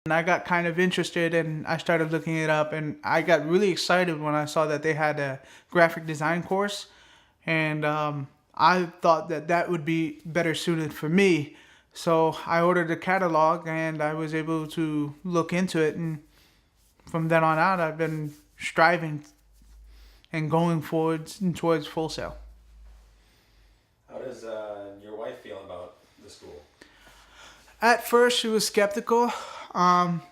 And I got kind of interested and I started looking it up, and I got really excited when I saw that they had a graphic design course. And I thought that that would be better suited for me. So I ordered the catalog and I was able to look into it. And from then on out, I've been striving and going forward towards Full Sail. How does your wife feel about the school? At first, she was skeptical. Um,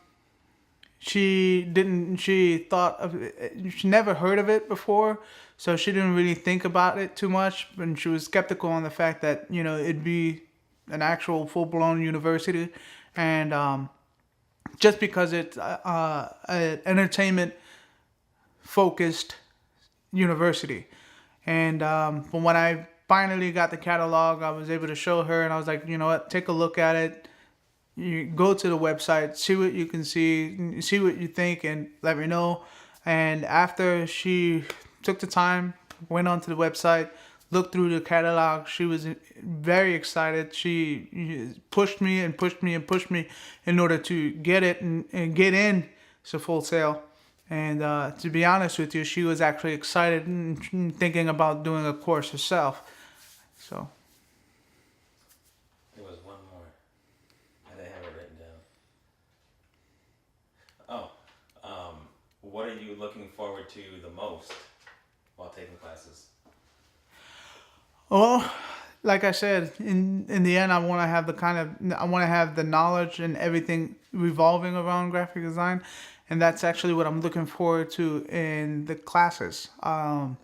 she thought of it, she never heard of it before, so she didn't really think about it too much, and she was skeptical on the fact that it'd be an actual full-blown university. And just because it's an entertainment focused university. And but when I finally got the catalog, I was able to show her, and I was like, you know what, take a look at it. You go to the website, see what you can see what you think, and let me know. And after she took the time, went onto the website, looked through the catalog, she was very excited. She pushed me and pushed me and pushed me in order to get it and get in to Full Sail. And to be honest with you, she was actually excited and thinking about doing a course herself. So. There was one more. I didn't have it written down. What are you looking forward to the most while taking classes? Well, like I said, in the end, I want to have the knowledge and everything revolving around graphic design, and that's actually what I'm looking forward to in the classes. The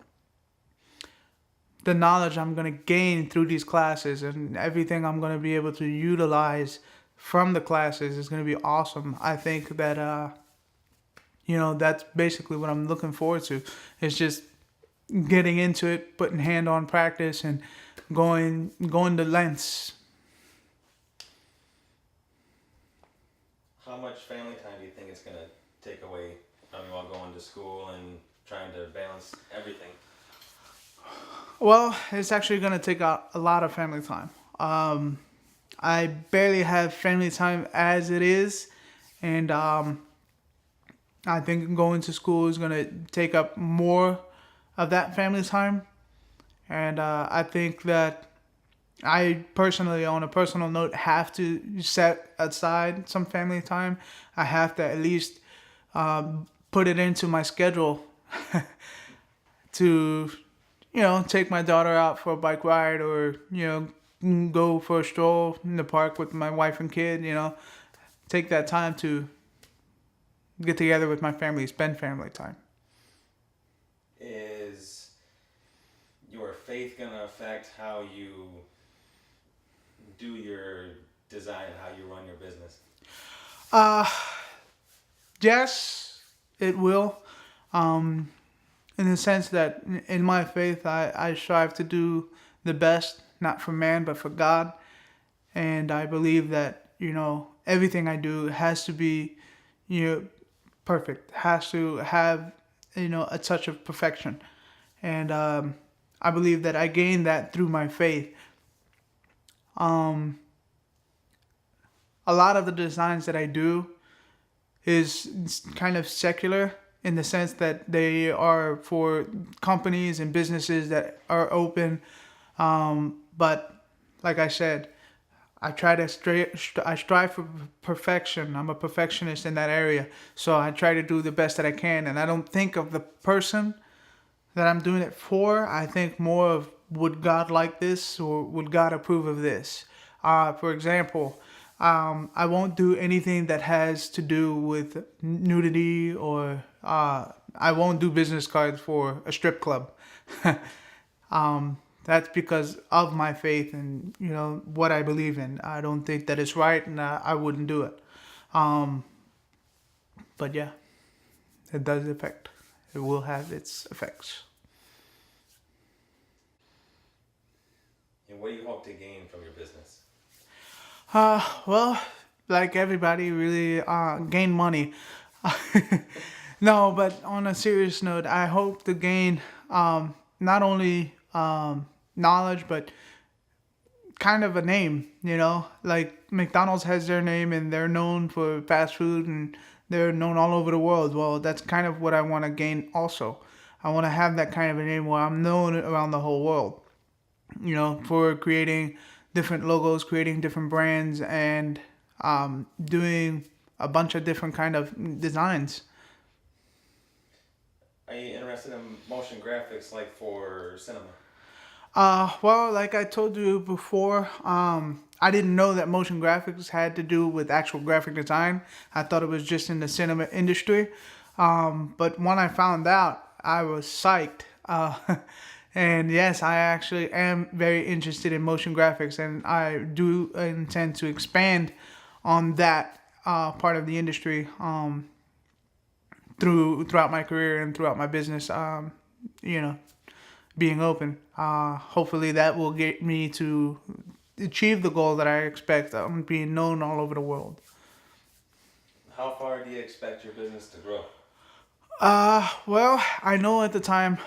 knowledge I'm gonna gain through these classes and everything I'm gonna be able to utilize from the classes is gonna be awesome. I think that that's basically what I'm looking forward to. It's just getting into it, putting hand on practice, and going the lengths. How much family time do you think it's going to take away from you while going to school and trying to balance everything? Well, it's actually going to take a lot of family time. I barely have family time as it is, and I think going to school is going to take up more of that family time. And I think that I personally, on a personal note, have to set aside some family time. I have to at least put it into my schedule to, take my daughter out for a bike ride, or, go for a stroll in the park with my wife and kid, take that time to get together with my family, spend family time. Is your faith going to affect how you do your design and how you run your business? Yes, it will. In the sense that in my faith, I strive to do the best, not for man, but for God. And I believe that, everything I do has to be, perfect, has to have, a touch of perfection. And I believe that I gained that through my faith. Um, a lot of the designs that I do is kind of secular in the sense that they are for companies and businesses that are open. But like I said, I strive for perfection. I'm a perfectionist in that area, so I try to do the best that I can. And I don't think of the person that I'm doing it for. I think more of, would God like this, or would God approve of this? For example, I won't do anything that has to do with nudity, or I won't do business cards for a strip club. That's because of my faith and what I believe in. I don't think that it's right, and I wouldn't do it. But yeah, it does affect. It will have its effects. And what do you hope to gain from your business? Well, like everybody, really gain money. No, but on a serious note, I hope to gain not only knowledge, but kind of a name, you know, like McDonald's has their name and they're known for fast food and they're known all over the world. Well, that's kind of what I want to gain also. I want to have that kind of a name where I'm known around the whole world, you know, for creating different logos, creating different brands, and doing a bunch of different kind of designs. Are you interested in motion graphics like for cinema? Well, like I told you before, I didn't know that motion graphics had to do with actual graphic design. I thought it was just in the cinema industry. But when I found out, I was psyched. And yes, I actually am very interested in motion graphics, and I do intend to expand on that part of the industry throughout my career and throughout my business. You know, being open. Hopefully, that will get me to achieve the goal that I expect. Being known all over the world. How far do you expect your business to grow? Well, I know at the time,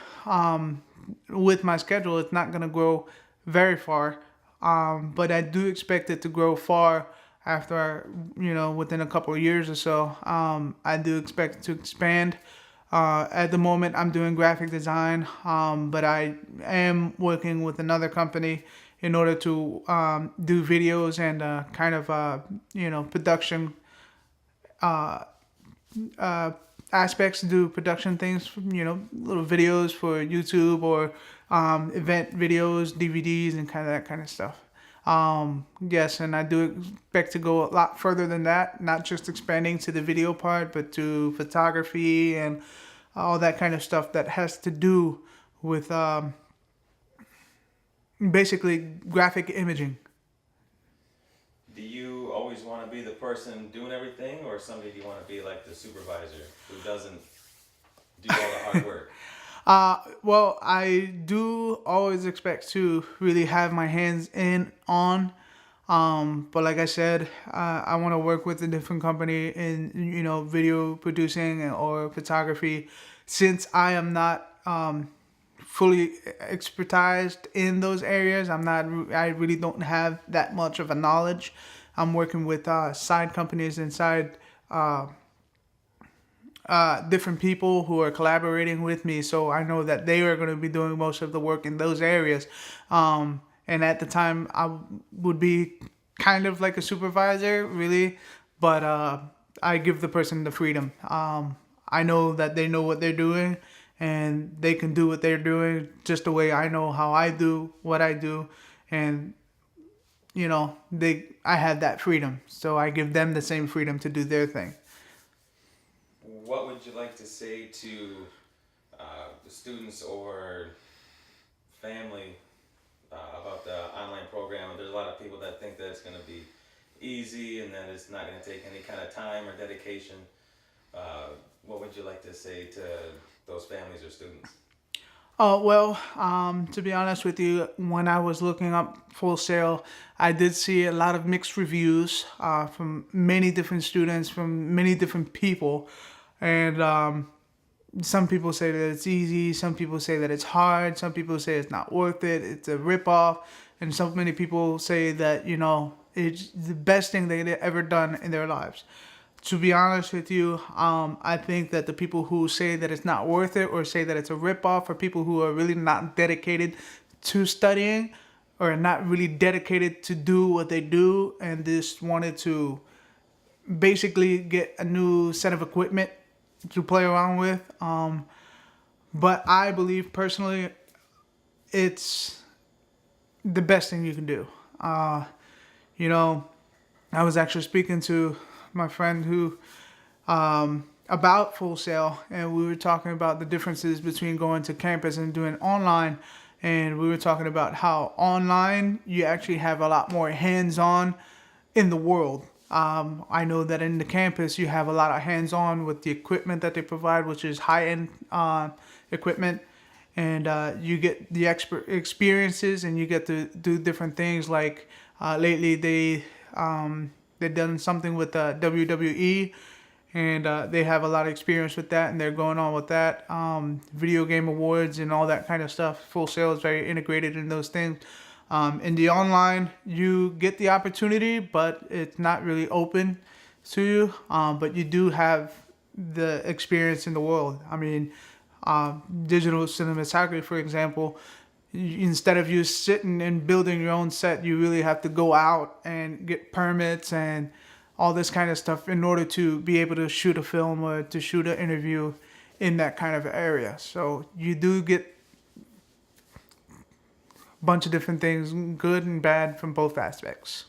with my schedule, it's not gonna grow very far. But I do expect it to grow far after, you know, within a couple of years or so. I do expect to expand. At the moment, I'm doing graphic design, but I am working with another company in order to do videos and kind of, you know, production uh, uh, aspects, to do production things, you know, little videos for YouTube or event videos, DVDs, and kind of that kind of stuff. Yes, and I do expect to go a lot further than that, not just expanding to the video part, but to photography and all that kind of stuff that has to do with basically graphic imaging. Do you always want to be the person doing everything, or someday do you want to be like the supervisor who doesn't do all the hard work? Well, I do always expect to really have my hands in on. But like I said, I want to work with a different company in, you know, video producing or photography, since I am not fully expertised in those areas. I really don't have that much of a knowledge. I'm working with side companies inside different people who are collaborating with me, so I know that they are going to be doing most of the work in those areas. And at the time, I would be kind of like a supervisor, really, but I give the person the freedom. I know that they know what they're doing, and they can do what they're doing just the way I know how I do what I do, and you know, I have that freedom, so I give them the same freedom to do their thing. What would you like to say to the students or family about the online program? There's a lot of people that think that it's going to be easy and that it's not going to take any kind of time or dedication. What would you like to say to those families or students? Oh, well, to be honest with you, when I was looking up Full Sail, I did see a lot of mixed reviews from many different students, from many different people. And some people say that it's easy, some people say that it's hard, some people say it's not worth it, it's a ripoff, and so many people say that, you know, it's the best thing they've ever done in their lives. To be honest with you, I think that the people who say that it's not worth it or say that it's a ripoff are people who are really not dedicated to studying or not really dedicated to do what they do and just wanted to basically get a new set of equipment to play around with. But I believe personally it's the best thing you can do. You know, I was actually speaking to my friend who about Full Sail, and we were talking about the differences between going to campus and doing online. And we were talking about how online you actually have a lot more hands-on in the world. I know that in the campus you have a lot of hands-on with the equipment that they provide, which is high-end equipment, and you get the experiences, and you get to do different things. Like lately, they've done something with WWE, and they have a lot of experience with that, and they're going on with that. Video game awards and all that kind of stuff. Full Sail is very integrated in those things. In the online, you get the opportunity, but it's not really open to you. But you do have the experience in the world. I mean, digital cinematography, for example, instead of you sitting and building your own set, you really have to go out and get permits and all this kind of stuff in order to be able to shoot a film or to shoot an interview in that kind of area. So you do get a bunch of different things, good and bad, from both aspects.